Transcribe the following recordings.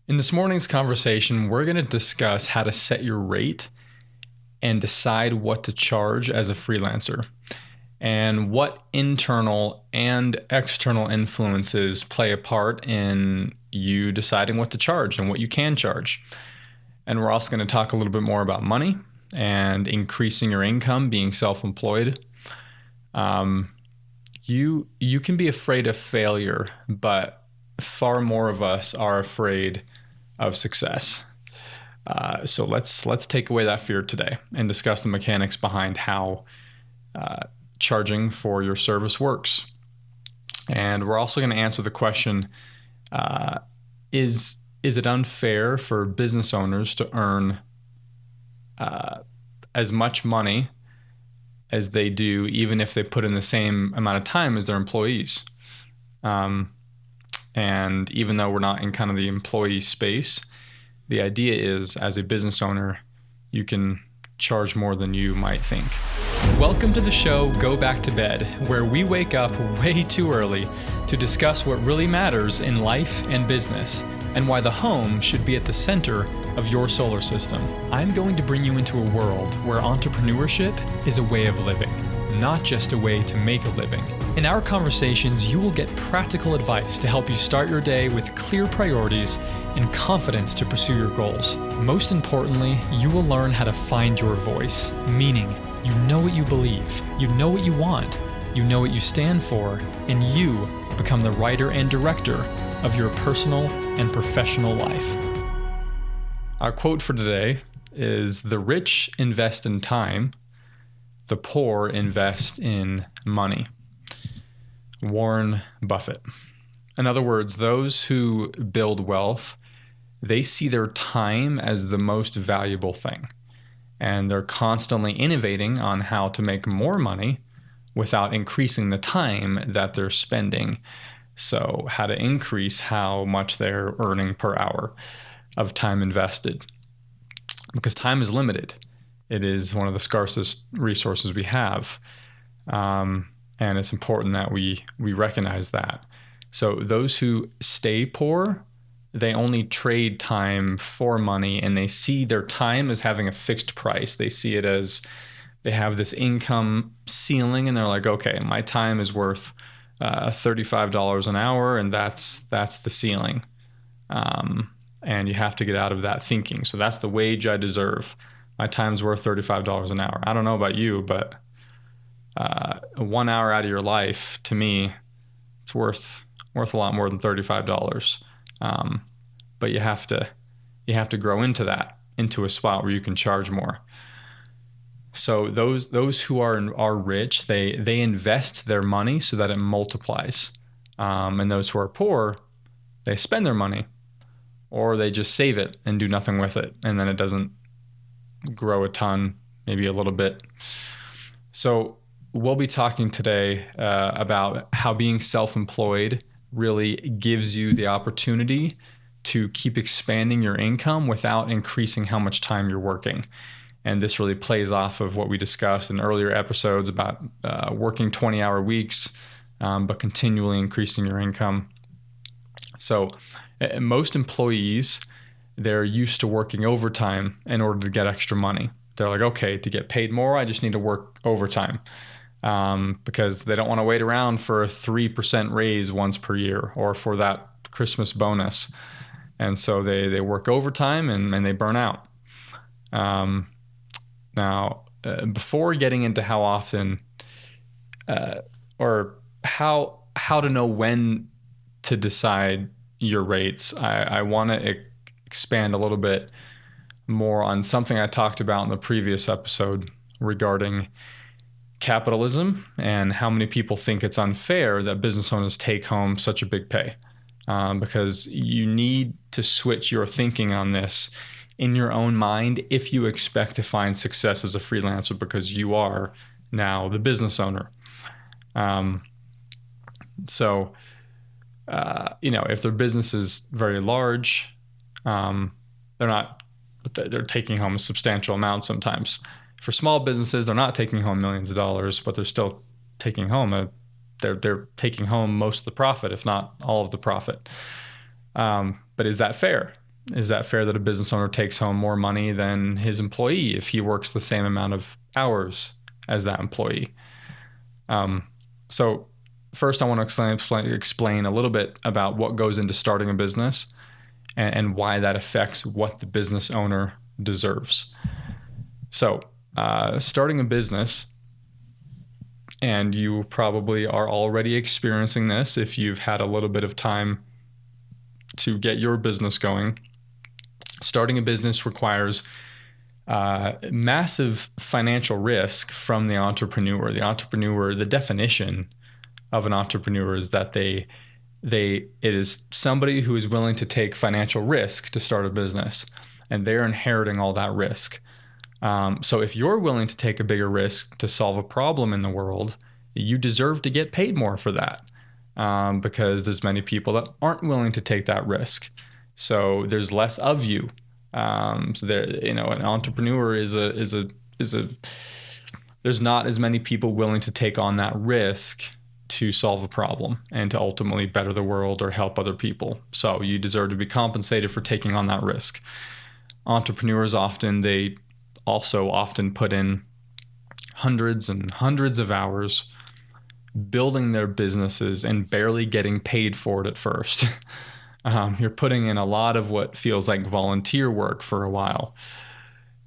In this morning's conversation, we're going to discuss how to set your rate and decide what to charge as a freelancer, and what internal and external influences play a part in you deciding what to charge and what you can charge. And we're also going to talk a little bit more about money and increasing your income, being self-employed. You can be afraid of failure, but far more of us are afraid of success. So let's take away that fear today and discuss the mechanics behind how charging for your service works. And we're also going to answer the question, is it unfair for business owners to earn as much money as they do, even if they put in the same amount of time as their employees? And even though we're not in kind of the employee space, the idea is, as a business owner, you can charge more than you might think. Welcome to the show, Go Back to Bed, where we wake up way too early to discuss what really matters in life and business, and why the home should be at the center of your solar system. I'm going to bring you into a world where entrepreneurship is a way of living, not just a way to make a living. In our conversations, you will get practical advice to help you start your day with clear priorities and confidence to pursue your goals. Most importantly, you will learn how to find your voice, meaning you know what you believe, you know what you want, you know what you stand for, and you become the writer and director of your personal and professional life. Our quote for today is, "The rich invest in time, the poor invest in money." Warren Buffett. In other words, those who build wealth, they see their time as the most valuable thing. And they're constantly innovating on how to make more money without increasing the time that they're spending. So how to increase how much they're earning per hour of time invested. Because time is limited. It is one of the scarcest resources we have. And it's important that we recognize that. So those who stay poor, they only trade time for money, and they see their time as having a fixed price. They see it as they have this income ceiling, and they're like, okay, my time is worth $35 an hour, and that's the ceiling. And you have to get out of that thinking. So that's the wage I deserve. My time's worth $35 an hour. I don't know about you, but 1 hour out of your life, to me, it's worth a lot more than $35. But you have to grow into a spot where you can charge more. So those who are rich, they invest their money so that it multiplies. And those who are poor, they spend their money, or they just save it and do nothing with it, and then it doesn't grow a ton, maybe a little bit. So we'll be talking today about how being self-employed really gives you the opportunity to keep expanding your income without increasing how much time you're working. And this really plays off of what we discussed in earlier episodes about working 20-hour weeks, but continually increasing your income. So most employees, they're used to working overtime in order to get extra money. They're like, okay, to get paid more, I just need to work overtime. Because they don't want to wait around for a 3% raise once per year or for that Christmas bonus. And so they work overtime and they burn out. Now, before getting into how often or how to know when to decide your rates, I want to expand a little bit more on something I talked about in the previous episode regarding capitalism and how many people think it's unfair that business owners take home such a big pay. Because you need to switch your thinking on this in your own mind if you expect to find success as a freelancer, because you are now the business owner. So if their business is very large, they're taking home a substantial amount sometimes. For small businesses, they're not taking home millions of dollars, but they're still taking home they're taking home most of the profit, if not all of the profit. But is that fair? Is that fair that a business owner takes home more money than his employee if he works the same amount of hours as that employee? So first, I want to explain a little bit about what goes into starting a business and why that affects what the business owner deserves. So starting a business, and you probably are already experiencing this if you've had a little bit of time to get your business going. Starting a business requires massive financial risk from the entrepreneur. The definition of an entrepreneur is that it is somebody who is willing to take financial risk to start a business, and they're inheriting all that risk. So if you're willing to take a bigger risk to solve a problem in the world, you deserve to get paid more for that, because there's many people that aren't willing to take that risk. So there's less of you. So there, an entrepreneur there's not as many people willing to take on that risk to solve a problem and to ultimately better the world or help other people. So you deserve to be compensated for taking on that risk. Entrepreneurs often put in hundreds and hundreds of hours building their businesses and barely getting paid for it at first. You're putting in a lot of what feels like volunteer work for a while.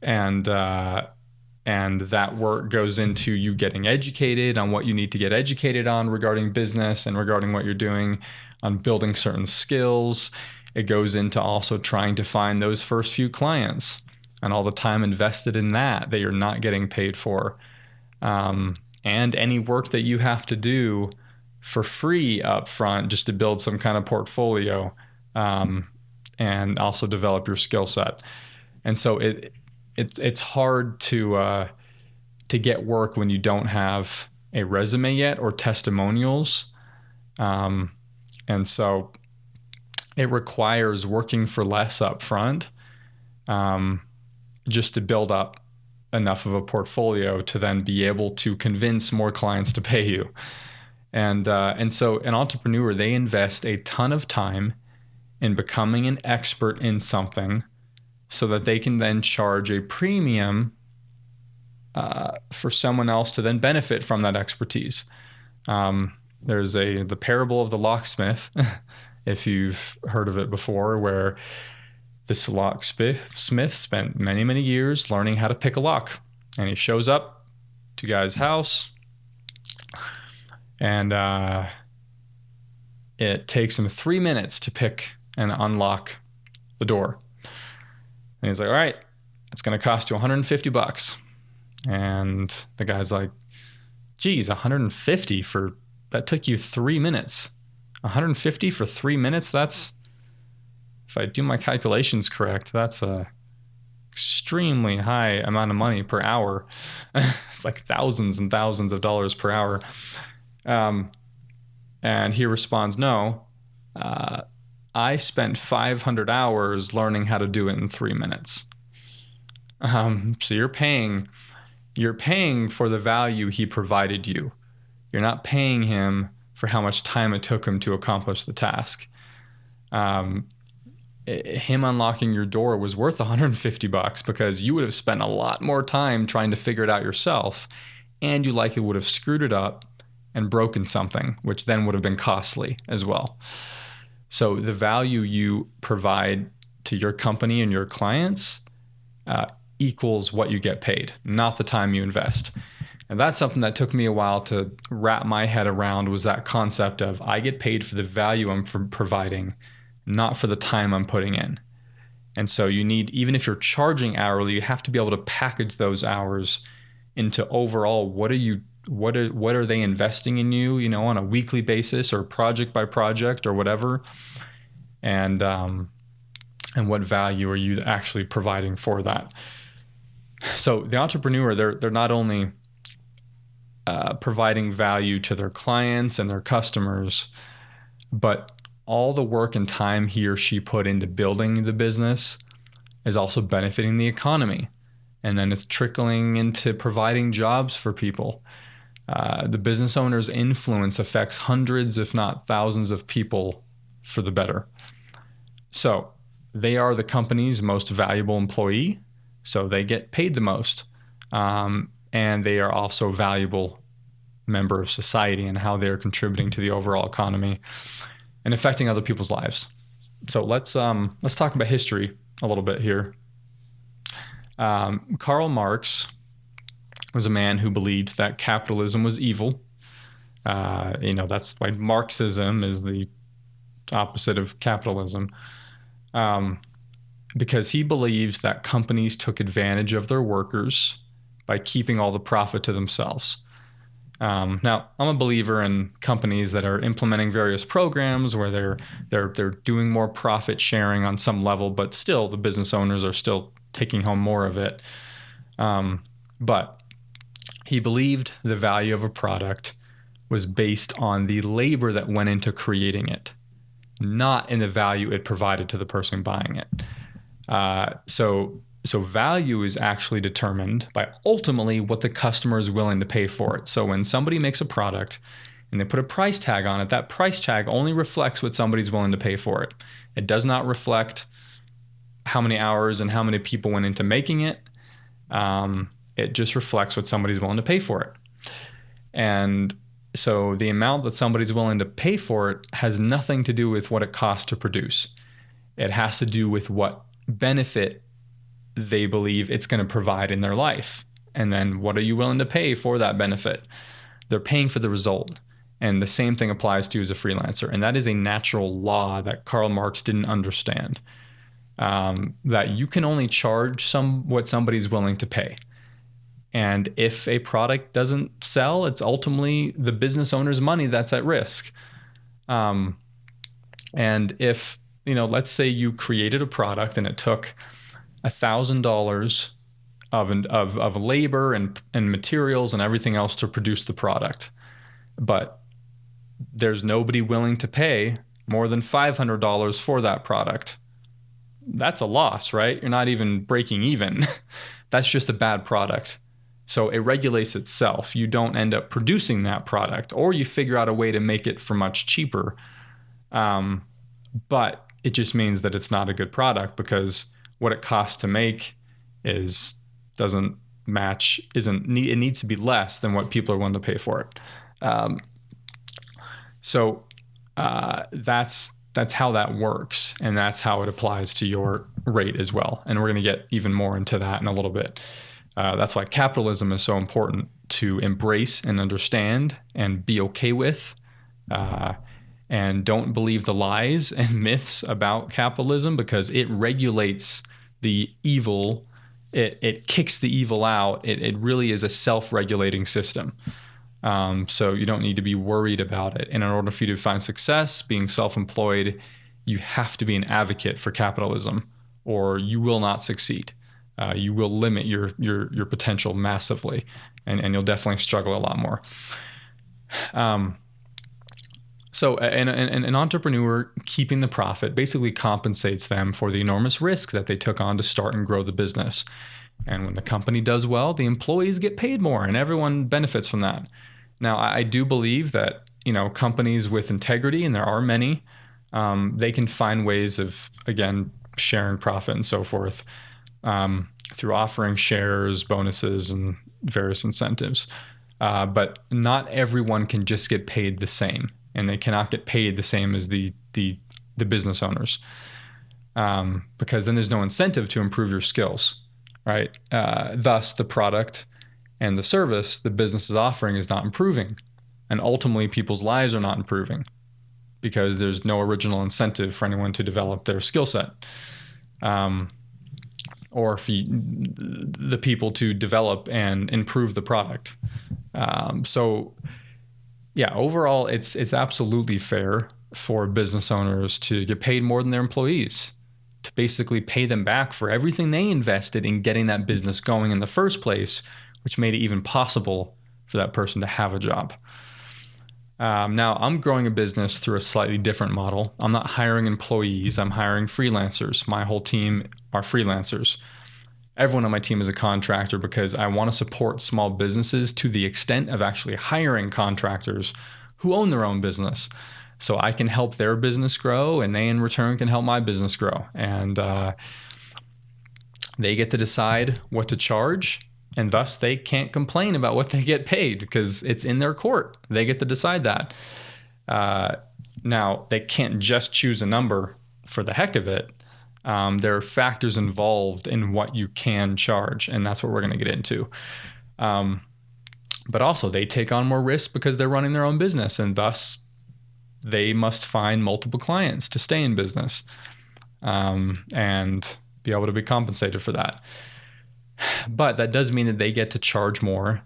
And that work goes into you getting educated on what you need to get educated on regarding business and regarding what you're doing, on building certain skills. It goes into also trying to find those first few clients and all the time invested in that you're not getting paid for. And any work that you have to do for free up front just to build some kind of portfolio, and also develop your skill set. And so it's hard to get work when you don't have a resume yet or testimonials. And so it requires working for less up front, just to build up enough of a portfolio to then be able to convince more clients to pay you. And so an entrepreneur, they invest a ton of time in becoming an expert in something so that they can then charge a premium for someone else to then benefit from that expertise. There's the parable of the locksmith, if you've heard of it before, where this locksmith spent many, many years learning how to pick a lock. And he shows up to a guy's house, and it takes him 3 minutes to pick and unlock the door. And he's like, all right, it's going to cost you $150. And the guy's like, geez, 150 that took you 3 minutes. 150 for 3 minutes? That's, if I do my calculations correct, that's a extremely high amount of money per hour. It's like thousands and thousands of dollars per hour. And he responds, no, I spent 500 hours learning how to do it in 3 minutes. So you're paying for the value he provided you. You're not paying him for how much time it took him to accomplish the task. Him unlocking your door was worth $150 because you would have spent a lot more time trying to figure it out yourself, and you likely would have screwed it up and broken something, which then would have been costly as well. So the value you provide to your company and your clients equals what you get paid, not the time you invest. And that's something that took me a while to wrap my head around, was that concept of I get paid for the value I'm providing, not for the time I'm putting in. And so you need, even if you're charging hourly, you have to be able to package those hours into overall what are they investing in you, on a weekly basis or project by project or whatever, and what value are you actually providing for that. So the entrepreneur, they're not only providing value to their clients and their customers, but all the work and time he or she put into building the business is also benefiting the economy. And then it's trickling into providing jobs for people. The business owner's influence affects hundreds, if not thousands of people for the better. So they are the company's most valuable employee, so they get paid the most. And they are also a valuable member of society and how they're contributing to the overall economy and affecting other people's lives. So let's talk about history a little bit here. Karl Marx was a man who believed that capitalism was evil. That's why Marxism is the opposite of capitalism, because he believed that companies took advantage of their workers by keeping all the profit to themselves. Now, I'm a believer in companies that are implementing various programs where they're doing more profit sharing on some level, but still the business owners are still taking home more of it. But he believed the value of a product was based on the labor that went into creating it, not in the value it provided to the person buying it. So value is actually determined by ultimately what the customer is willing to pay for it. So when somebody makes a product and they put a price tag on it, that price tag only reflects what somebody's willing to pay for it. It does not reflect how many hours and how many people went into making it. It just reflects what somebody's willing to pay for it. And so the amount that somebody's willing to pay for it has nothing to do with what it costs to produce. It has to do with what benefit they believe it's going to provide in their life. And then what are you willing to pay for that benefit? They're paying for the result. And the same thing applies to you as a freelancer. And that is a natural law that Karl Marx didn't understand. That you can only charge what somebody's willing to pay. And if a product doesn't sell, it's ultimately the business owner's money that's at risk. And if, let's say you created a product and it took $1,000 of labor and materials and everything else to produce the product, but there's nobody willing to pay more than $500 for that product. That's a loss, right? You're not even breaking even. That's just a bad product. So it regulates itself. You don't end up producing that product, or you figure out a way to make it for much cheaper. But it just means that it's not a good product because what it costs to make doesn't match. It needs to be less than what people are willing to pay for it. So that's how that works, and that's how it applies to your rate as well. And we're going to get even more into that in a little bit. That's why capitalism is so important to embrace and understand and be okay with. And don't believe the lies and myths about capitalism, because it regulates the evil. It kicks the evil out. It really is a self-regulating system. So you don't need to be worried about it. And in order for you to find success being self-employed, you have to be an advocate for capitalism, or you will not succeed. You will limit your potential massively, and you'll definitely struggle a lot more. So an entrepreneur keeping the profit basically compensates them for the enormous risk that they took on to start and grow the business. And when the company does well, the employees get paid more, and everyone benefits from that. Now, I do believe that companies with integrity, and there are many, they can find ways of, again, sharing profit and so forth, through offering shares, bonuses, and various incentives. But not everyone can just get paid the same, and they cannot get paid the same as the business owners, because then there's no incentive to improve your skills, right? Thus, the product and the service the business is offering is not improving, and ultimately people's lives are not improving because there's no original incentive for anyone to develop their skill set. Or for the people to develop and improve the product. So yeah, overall, it's absolutely fair for business owners to get paid more than their employees, to basically pay them back for everything they invested in getting that business going in the first place, which made it even possible for that person to have a job. Now, I'm growing a business through a slightly different model. I'm not hiring employees. I'm hiring freelancers. My whole team are freelancers. Everyone on my team is a contractor because I want to support small businesses to the extent of actually hiring contractors who own their own business. So I can help their business grow, and they in return can help my business grow. And they get to decide what to charge, and thus they can't complain about what they get paid because it's in their court. They get to decide that. Now, they can't just choose a number for the heck of it. There are factors involved in what you can charge, and that's what we're going to get into. But also, they take on more risk because they're running their own business, and thus they must find multiple clients to stay in business and be able to be compensated for that. But that does mean that they get to charge more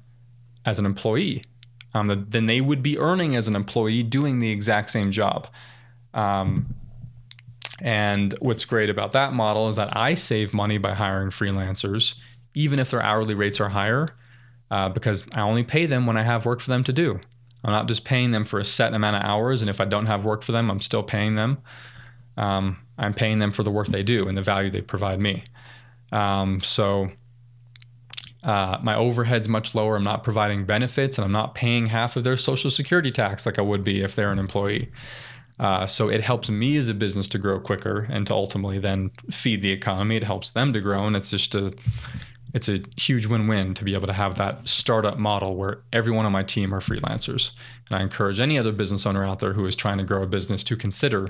as an employee than they would be earning as an employee doing the exact same job. And what's great about that model is that I save money by hiring freelancers, even if their hourly rates are higher, because I only pay them when I have work for them to do. I'm not just paying them for a set amount of hours, and if I don't have work for them, I'm still paying them. I'm paying them for the work they do and the value they provide me. So my overhead's much lower. I'm not providing benefits, and I'm not paying half of their Social Security tax like I would be if they're an employee. So it helps me as a business to grow quicker and to ultimately then feed the economy. It helps them to grow, and it's a huge win-win to be able to have that startup model where everyone on my team are freelancers. And I encourage any other business owner out there who is trying to grow a business to consider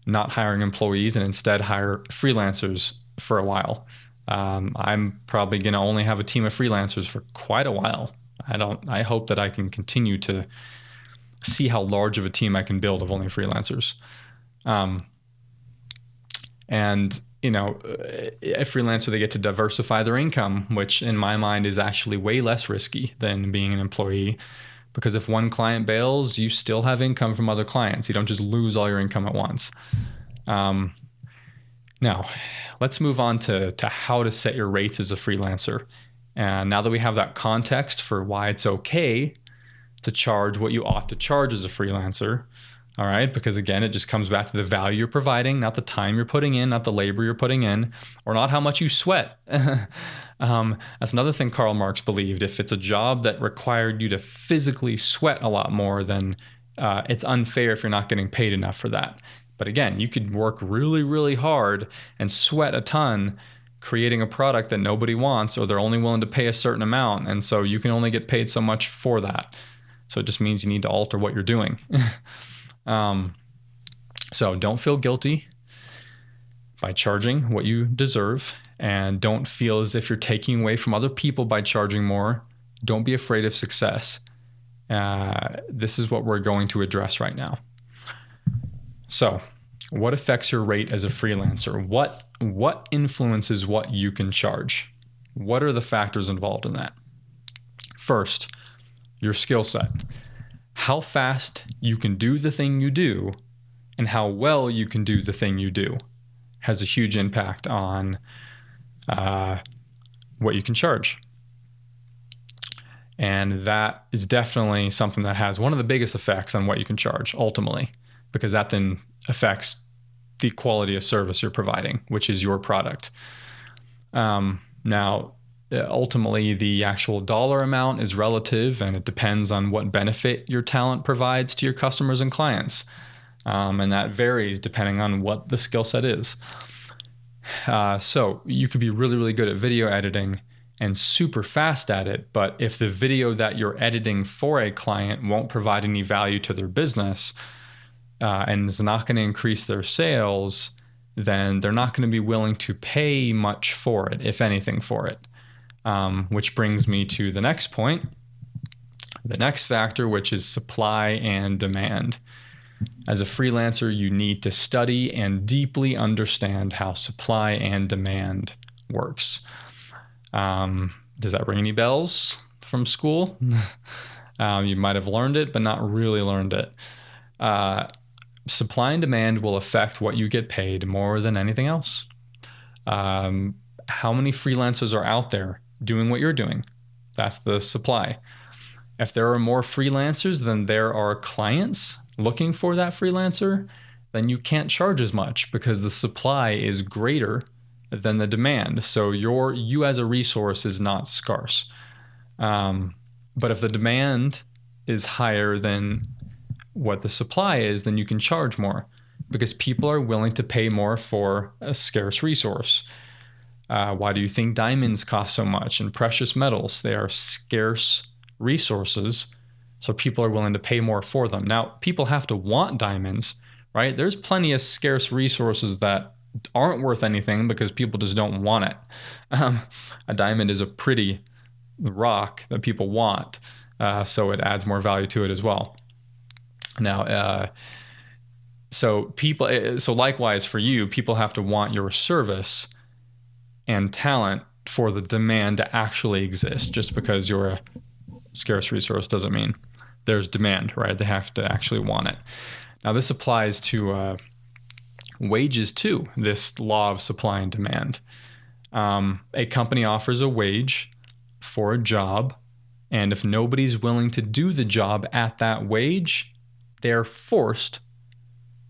not hiring employees and instead hire freelancers for a while. I'm probably going to only have a team of freelancers for quite a while. I hope that I can continue to see how large of a team I can build of only freelancers. And a freelancer, they get to diversify their income, which in my mind is actually way less risky than being an employee. Because if one client bails, you still have income from other clients. You don't just lose all your income at once. Now, let's move on to how to set your rates as a freelancer. And now that we have that context for why it's okay to charge what you ought to charge as a freelancer, all right? Because again, it just comes back to the value you're providing, not the time you're putting in, not the labor you're putting in, or not how much you sweat. That's another thing Karl Marx believed. If it's a job that required you to physically sweat a lot more, then it's unfair if you're not getting paid enough for that. But again, you could work really, really hard and sweat a ton creating a product that nobody wants, or they're only willing to pay a certain amount. And so you can only get paid so much for that. So it just means you need to alter what you're doing. So don't feel guilty by charging what you deserve, and don't feel as if you're taking away from other people by charging more. Don't be afraid of success. This is what we're going to address right now. So what affects your rate as a freelancer? What influences what you can charge? What are the factors involved in that? First, your skill set. How fast you can do the thing you do and how well you can do the thing you do has a huge impact on what you can charge. And that is definitely something that has one of the biggest effects on what you can charge ultimately, because that then affects the quality of service you're providing, which is your product. Now, ultimately, the actual dollar amount is relative, and it depends on what benefit your talent provides to your customers and clients. And that varies depending on what the skill set is. So you could be really, really good at video editing and super fast at it, but if the video that you're editing for a client won't provide any value to their business and is not going to increase their sales, then they're not going to be willing to pay much for it, if anything, for it. Which brings me to the next point, the next factor, which is supply and demand. As a freelancer, you need to study and deeply understand how supply and demand works. Does that ring any bells from school? You might have learned it, but not really learned it. Supply and demand will affect what you get paid more than anything else. How many freelancers are out there doing what you're doing? That's the supply. If there are more freelancers than there are clients looking for that freelancer, then you can't charge as much because the supply is greater than the demand. So you as a resource is not scarce. But if the demand is higher than what the supply is, then you can charge more because people are willing to pay more for a scarce resource. Why do you think diamonds cost so much and precious metals? They are scarce resources, so people are willing to pay more for them. Now, people have to want diamonds, right? There's plenty of scarce resources that aren't worth anything because people just don't want it. A diamond is a pretty rock that people want, so it adds more value to it as well. Now, so likewise for you, people have to want your service and talent for the demand to actually exist. Just because you're a scarce resource doesn't mean there's demand, right? They have to actually want it. Now, this applies to wages too, this law of supply and demand. A company offers a wage for a job, and if nobody's willing to do the job at that wage, they're forced,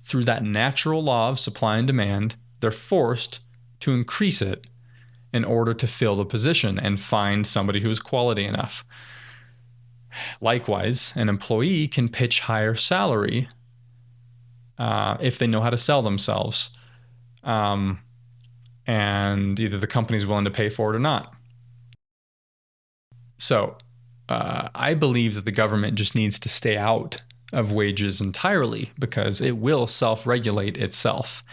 through that natural law of supply and demand, they're forced to increase it in order to fill the position and find somebody who is quality enough. Likewise, an employee can pitch higher salary if they know how to sell themselves, and either the company's willing to pay for it or not. So I believe that the government just needs to stay out of wages entirely because it will self-regulate itself.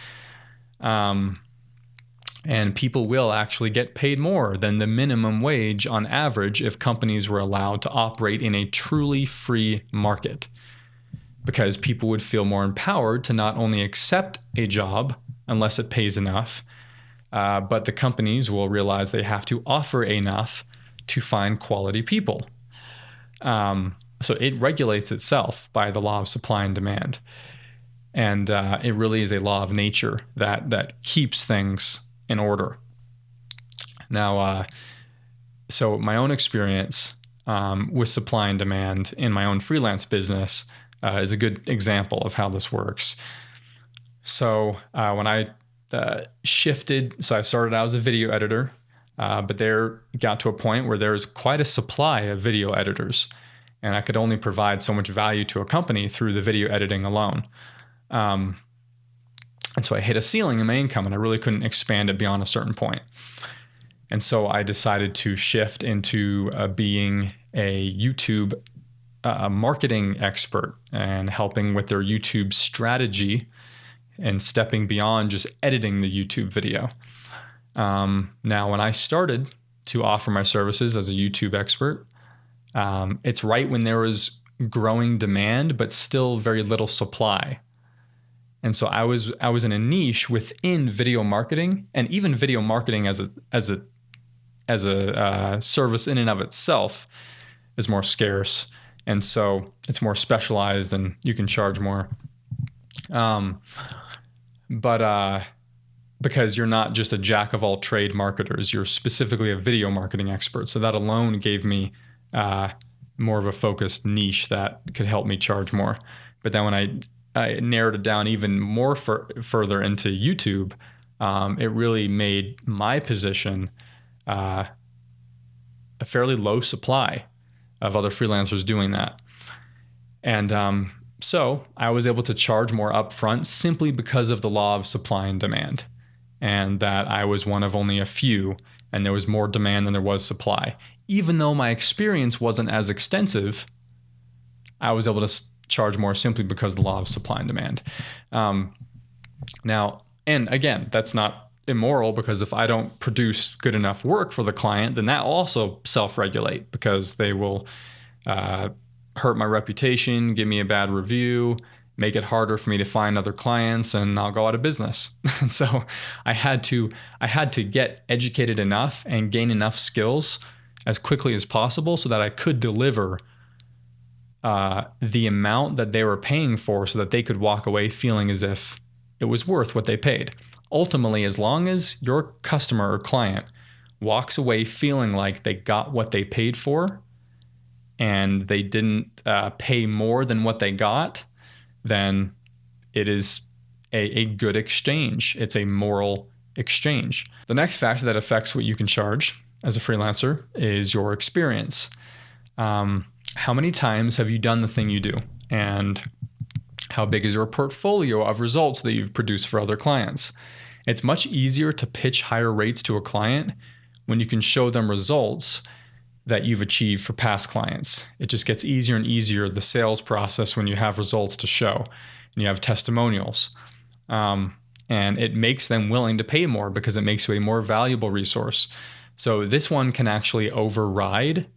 And people will actually get paid more than the minimum wage on average if companies were allowed to operate in a truly free market, because people would feel more empowered to not only accept a job unless it pays enough, but the companies will realize they have to offer enough to find quality people. So it regulates itself by the law of supply and demand. And it really is a law of nature that keeps things in order. Now, so my own experience with supply and demand in my own freelance business is a good example of how this works. So when I shifted, so I started out as a video editor, but there got to a point where there's quite a supply of video editors, and I could only provide so much value to a company through the video editing alone. And so I hit a ceiling in my income, and I really couldn't expand it beyond a certain point. And so I decided to shift into being a YouTube marketing expert and helping with their YouTube strategy and stepping beyond just editing the YouTube video. Now, when I started to offer my services as a YouTube expert, it's right when there was growing demand, but still very little supply. And so I was in a niche within video marketing, and even video marketing as a service in and of itself is more scarce, and so it's more specialized and you can charge more. But because you're not just a jack of all trade marketers, you're specifically a video marketing expert. So that alone gave me more of a focused niche that could help me charge more. But then when I narrowed it down even more further into YouTube, it really made my position a fairly low supply of other freelancers doing that. And so I was able to charge more upfront simply because of the law of supply and demand, and that I was one of only a few, and there was more demand than there was supply. Even though my experience wasn't as extensive, I was able to charge more simply because of the law of supply and demand. Now, and again, that's not immoral, because if I don't produce good enough work for the client, then that will also self-regulate, because they will hurt my reputation, give me a bad review, make it harder for me to find other clients, and I'll go out of business. And so I had to get educated enough and gain enough skills as quickly as possible so that I could deliver the amount that they were paying for, so that they could walk away feeling as if it was worth what they paid. Ultimately, as long as your customer or client walks away feeling like they got what they paid for and they didn't pay more than what they got, then it is a good exchange. It's a moral exchange. The next factor that affects what you can charge as a freelancer is your experience. How many times have you done the thing you do? And How big is your portfolio of results that you've produced for other clients? It's much easier to pitch higher rates to a client when you can show them results that you've achieved for past clients. It just gets easier and easier, the sales process, when you have results to show and you have testimonials. And it makes them willing to pay more because it makes you a more valuable resource. So this one can actually override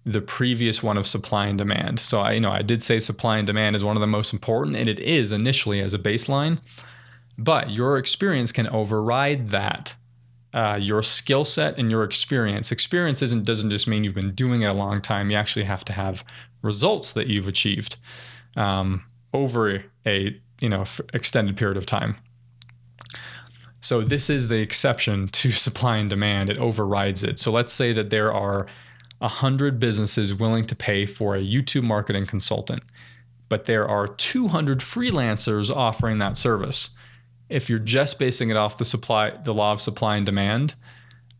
the previous one of supply and demand. So I did say supply and demand is one of the most important, and it is initially as a baseline, but your experience can override that. Your skill set and your experience. Experience doesn't just mean you've been doing it a long time. You actually have to have results that you've achieved over a extended period of time. So this is the exception to supply and demand. It overrides it. So let's say that there are 100 businesses willing to pay for a YouTube marketing consultant, but there are 200 freelancers offering that service. If you're just basing it off the law of supply and demand,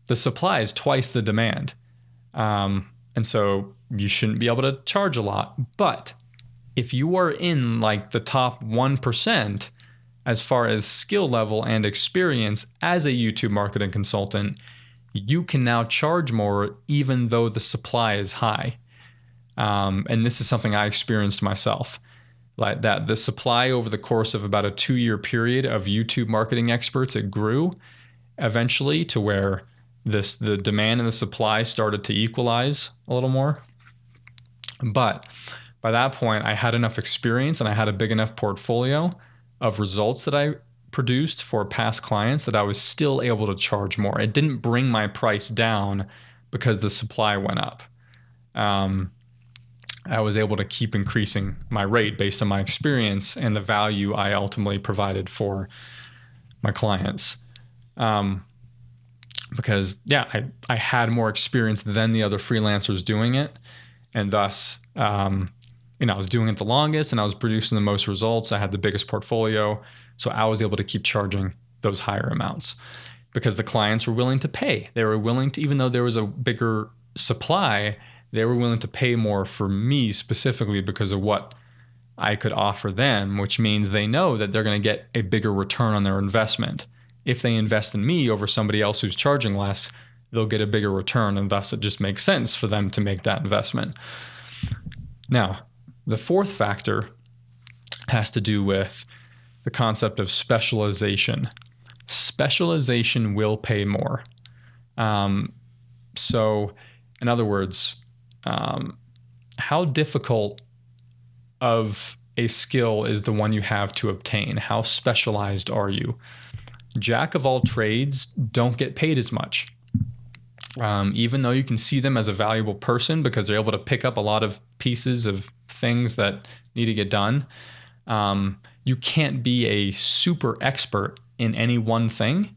the supply is twice the demand. And so you shouldn't be able to charge a lot. But if you are in like the top 1% as far as skill level and experience as a YouTube marketing consultant, you can now charge more even though the supply is high. And this is something I experienced myself. Like that, the supply over the course of about a 2-year period of YouTube marketing experts, it grew eventually to where the demand and the supply started to equalize a little more. But by that point, I had enough experience and I had a big enough portfolio of results that I produced for past clients that I was still able to charge more. It didn't bring my price down because the supply went up. I was able to keep increasing my rate based on my experience and the value I ultimately provided for my clients. Because I had more experience than the other freelancers doing it. And thus, I was doing it the longest and I was producing the most results. I had the biggest portfolio. So I was able to keep charging those higher amounts because the clients were willing to pay. They were willing to, even though there was a bigger supply, they were willing to pay more for me specifically because of what I could offer them, which means they know that they're going to get a bigger return on their investment. If they invest in me over somebody else who's charging less, they'll get a bigger return, and thus it just makes sense for them to make that investment. Now, the fourth factor has to do with the concept of specialization. Specialization will pay more. So, in other words, how difficult of a skill is the one you have to obtain? How specialized are you? Jack of all trades don't get paid as much. Even though you can see them as a valuable person because they're able to pick up a lot of pieces of things that need to get done, you can't be a super expert in any one thing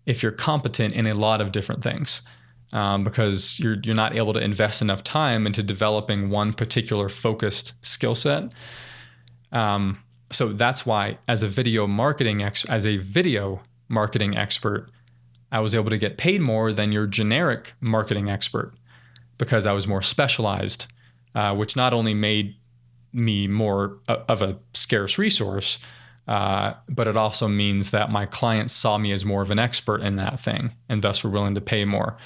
if you're competent in a lot of different things. Because you're not able to invest enough time into developing one particular focused skill set. So that's why as a video marketing expert, I was able to get paid more than your generic marketing expert because I was more specialized, which not only made me more of a scarce resource, but it also means that my clients saw me as more of an expert in that thing and thus were willing to pay more.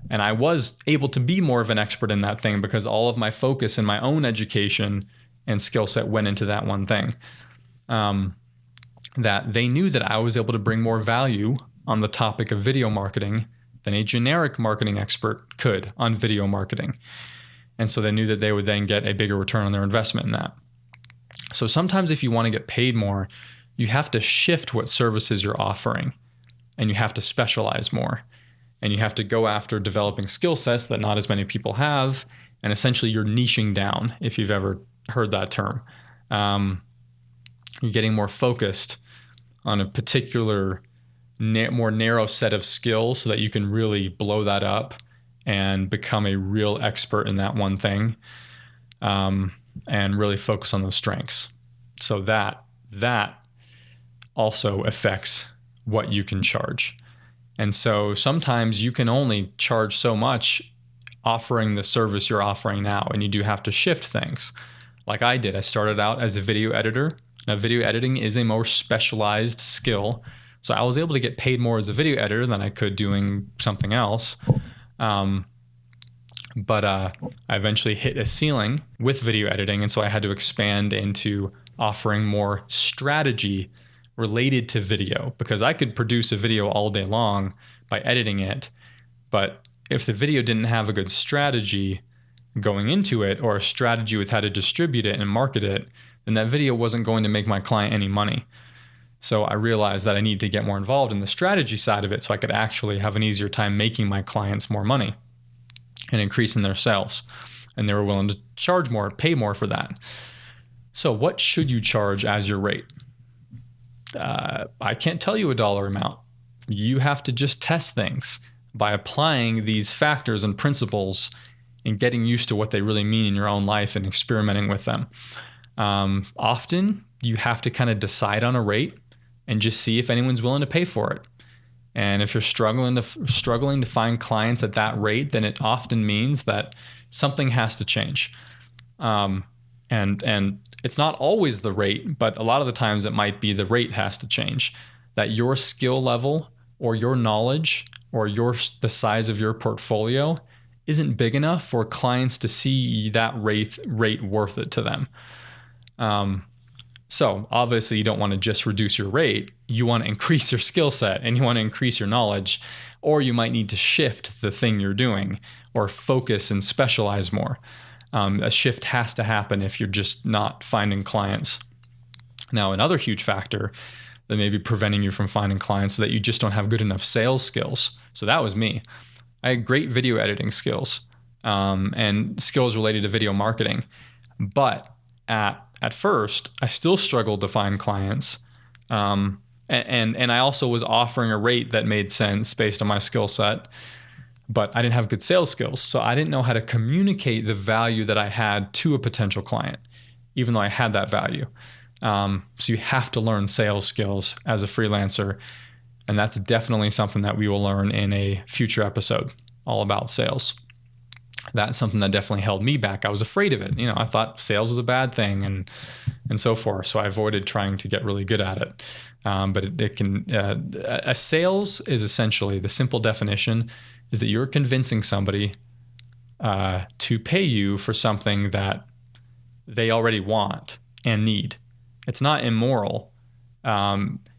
And I was able to be more of an expert in that thing because all of my focus and my own education and skill set went into that one thing. That they knew that I was able to bring more value on the topic of video marketing than a generic marketing expert could on video marketing. And so they knew that they would then get a bigger return on their investment in that. So sometimes if you want to get paid more, you have to shift what services you're offering and you have to specialize more. And you have to go after developing skill sets that not as many people have. And essentially you're niching down, if you've ever heard that term. You're getting more focused on a particular more narrow set of skills so that you can really blow that up and become a real expert in that one thing, and really focus on those strengths. So that also affects what you can charge. And so sometimes you can only charge so much offering the service you're offering now, and you do have to shift things. Like I did. I started out as a video editor. Now, video editing is a more specialized skill. So I was able to get paid more as a video editor than I could doing something else. But I eventually hit a ceiling with video editing. And so I had to expand into offering more strategy related to video, because I could produce a video all day long by editing it. But if the video didn't have a good strategy going into it, or a strategy with how to distribute it and market it, then that video wasn't going to make my client any money. So I realized that I needed to get more involved in the strategy side of it so I could actually have an easier time making my clients more money and increasing their sales. And they were willing to charge more, pay more for that. So what should you charge as your rate? I can't tell you a dollar amount. You have to just test things by applying these factors and principles and getting used to what they really mean in your own life and experimenting with them. Often you have to kind of decide on a rate and just see if anyone's willing to pay for it. And if you're struggling to find clients at that rate, then it often means that something has to change. And it's not always the rate, but a lot of the times it might be the rate has to change. That your skill level or your knowledge or the size of your portfolio isn't big enough for clients to see that rate worth it to them. So obviously you don't want to just reduce your rate. You want to increase your skill set and you want to increase your knowledge, or you might need to shift the thing you're doing or focus and specialize more. A shift has to happen if you're just not finding clients. Now, another huge factor that may be preventing you from finding clients is that you just don't have good enough sales skills. So that was me. I had great video editing skills and skills related to video marketing. But at first, I still struggled to find clients. And I also was offering a rate that made sense based on my skill set, but I didn't have good sales skills. So I didn't know how to communicate the value that I had to a potential client, even though I had that value. So you have to learn sales skills as a freelancer. And that's definitely something that we will learn in a future episode, all about sales. That's something that definitely held me back. I was afraid of it. I thought sales was a bad thing and so forth. So I avoided trying to get really good at it. But it can, a sales is essentially, the simple definition is that you're convincing somebody to pay you for something that they already want and need. It's not immoral.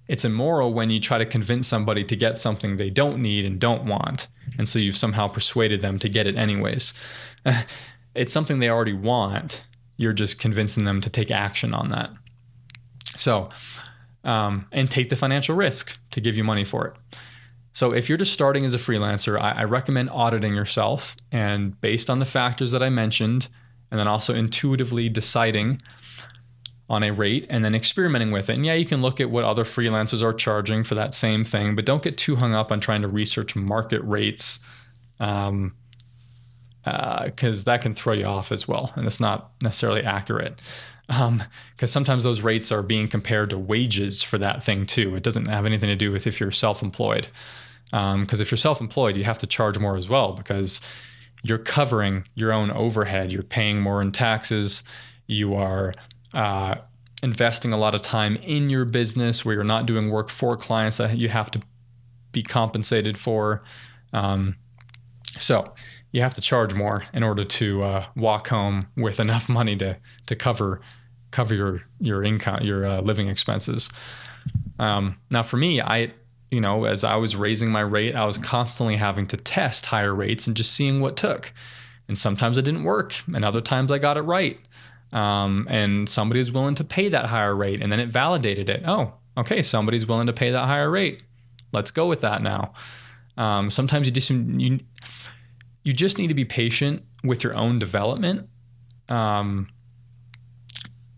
It's immoral when you try to convince somebody to get something they don't need and don't want. And so you've somehow persuaded them to get it anyways. It's something they already want. You're just convincing them to take action on that. So, and take the financial risk to give you money for it. So if you're just starting as a freelancer, I recommend auditing yourself, and based on the factors that I mentioned, and then also intuitively deciding on a rate and then experimenting with it. And yeah, you can look at what other freelancers are charging for that same thing, but don't get too hung up on trying to research market rates, because that can throw you off as well. And it's not necessarily accurate, because sometimes those rates are being compared to wages for that thing too. It doesn't have anything to do with if you're self-employed. Because if you're self-employed, you have to charge more as well, because you're covering your own overhead. You're paying more in taxes. You are investing a lot of time in your business where you're not doing work for clients that you have to be compensated for. So you have to charge more in order to walk home with enough money to cover your income, your living expenses. Now for me, as I was raising my rate, I was constantly having to test higher rates and just seeing what took. And sometimes it didn't work, and other times I got it right. And somebody was willing to pay that higher rate, and then it validated it. Oh, okay, somebody's willing to pay that higher rate. Let's go with that now. Sometimes you just need to be patient with your own development,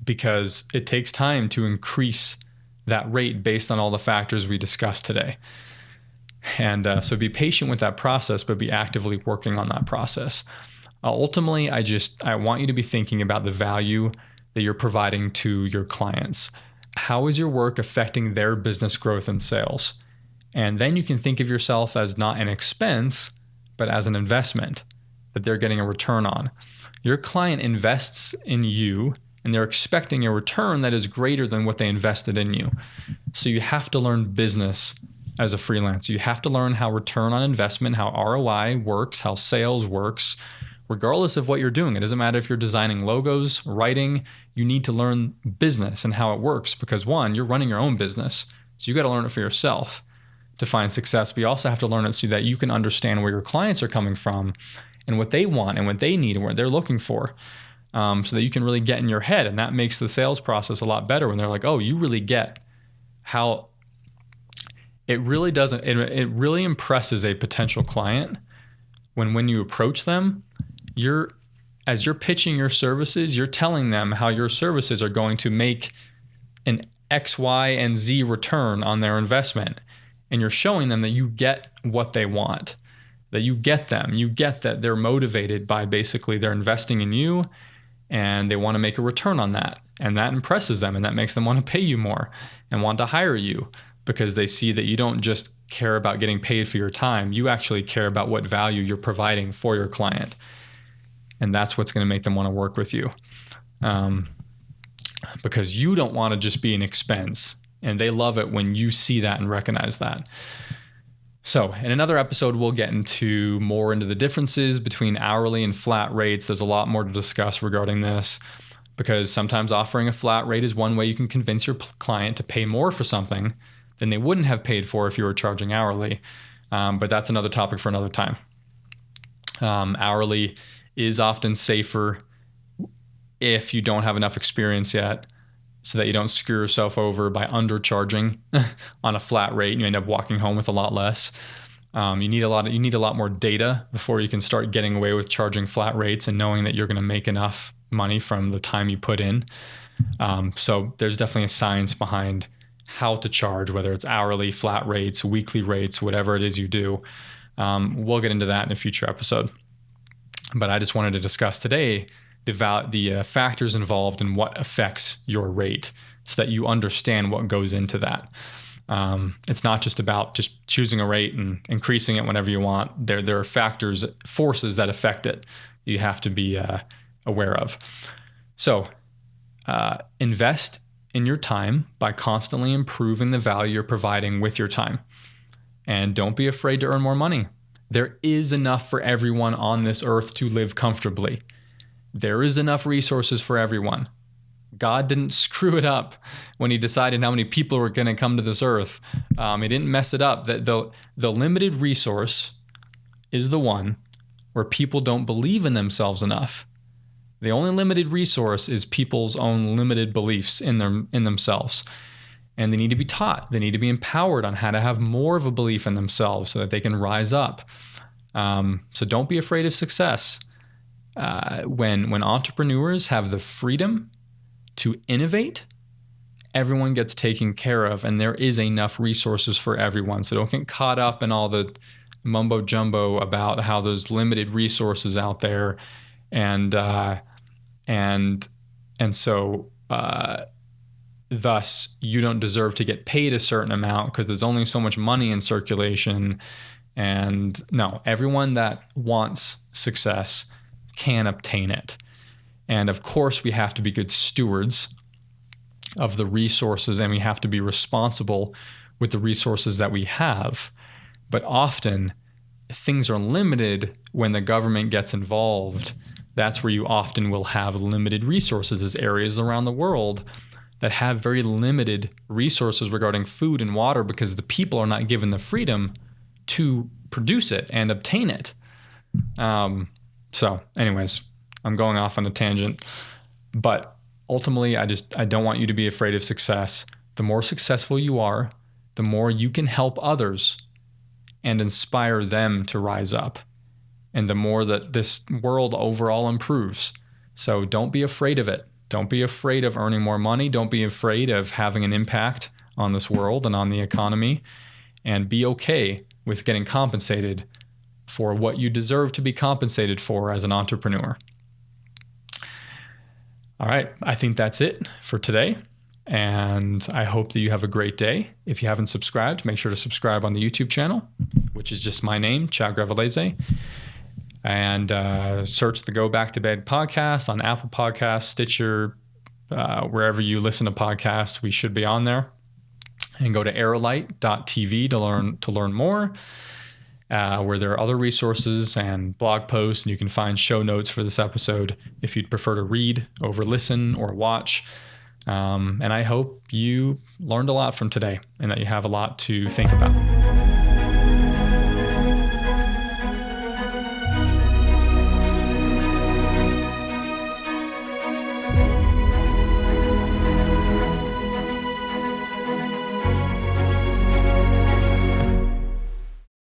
because it takes time to increase that rate based on all the factors we discussed today. And so be patient with that process, but be actively working on that process. Ultimately, I want you to be thinking about the value that you're providing to your clients. How is your work affecting their business growth and sales? And then you can think of yourself as not an expense, but as an investment that they're getting a return on. Your client invests in you and they're expecting a return that is greater than what they invested in you. So you have to learn business as a freelancer. You have to learn how return on investment, how ROI works, how sales works, regardless of what you're doing. It doesn't matter if you're designing logos, writing, you need to learn business and how it works because one, you're running your own business. So you got to learn it for yourself to find success. But you also have to learn it so that you can understand where your clients are coming from and what they want and what they need and what they're looking for, so that you can really get in your head. And that makes the sales process a lot better when they're like, oh, you really get how it really doesn't, it really impresses a potential client when you approach them, as you're pitching your services, you're telling them how your services are going to make an X, Y, and Z return on their investment. And you're showing them that you get what they want, that you get them. You get that they're motivated by basically they're investing in you and they want to make a return on that. And that impresses them and that makes them want to pay you more and want to hire you because they see that you don't just care about getting paid for your time. You actually care about what value you're providing for your client. And that's what's going to make them want to work with you. Because you don't want to just be an expense. And they love it when you see that and recognize that. So in another episode, we'll get more into the differences between hourly and flat rates. There's a lot more to discuss regarding this because sometimes offering a flat rate is one way you can convince your client to pay more for something than they wouldn't have paid for if you were charging hourly. But that's another topic for another time. Hourly is often safer if you don't have enough experience yet, so that you don't screw yourself over by undercharging on a flat rate and you end up walking home with a lot less. You need a lot more data before you can start getting away with charging flat rates and knowing that you're going to make enough money from the time you put in. So there's definitely a science behind how to charge, whether it's hourly, flat rates, weekly rates, whatever it is you do. We'll get into that in a future episode. But I just wanted to discuss today the factors involved in what affects your rate so that you understand what goes into that. It's not just about just choosing a rate and increasing it whenever you want. There are forces that affect it you have to be aware of. So invest in your time by constantly improving the value you're providing with your time. And don't be afraid to earn more money. There is enough for everyone on this earth to live comfortably. There is enough resources for everyone. God didn't screw it up when he decided how many people were going to come to this earth. He didn't mess it up. The limited resource is the one where people don't believe in themselves enough. The only limited resource is people's own limited beliefs in themselves. And they need to be taught. They need to be empowered on how to have more of a belief in themselves so that they can rise up. So don't be afraid of success. When entrepreneurs have the freedom to innovate, everyone gets taken care of and there is enough resources for everyone. So don't get caught up in all the mumbo jumbo about how there's limited resources out there. So thus you don't deserve to get paid a certain amount because there's only so much money in circulation. And no, everyone that wants success can obtain it. And of course, we have to be good stewards of the resources and we have to be responsible with the resources that we have. But often things are limited when the government gets involved. That's where you often will have limited resources. There's areas around the world that have very limited resources regarding food and water because the people are not given the freedom to produce it and obtain it. So anyways, I'm going off on a tangent, but ultimately I don't want you to be afraid of success. The more successful you are, the more you can help others and inspire them to rise up. And the more that this world overall improves. So don't be afraid of it. Don't be afraid of earning more money. Don't be afraid of having an impact on this world and on the economy. And be okay with getting compensated for what you deserve to be compensated for as an entrepreneur. All right, I think that's it for today. And I hope that you have a great day. If you haven't subscribed, make sure to subscribe on the YouTube channel, which is just my name, Chad Gravelese. And search the Go Back to Bed podcast on Apple Podcasts, Stitcher, Wherever you listen to podcasts, we should be on there. And go to aerolite.tv to learn more, where there are other resources and blog posts, and you can find show notes for this episode if you'd prefer to read over listen or watch. And I hope you learned a lot from today and that you have a lot to think about.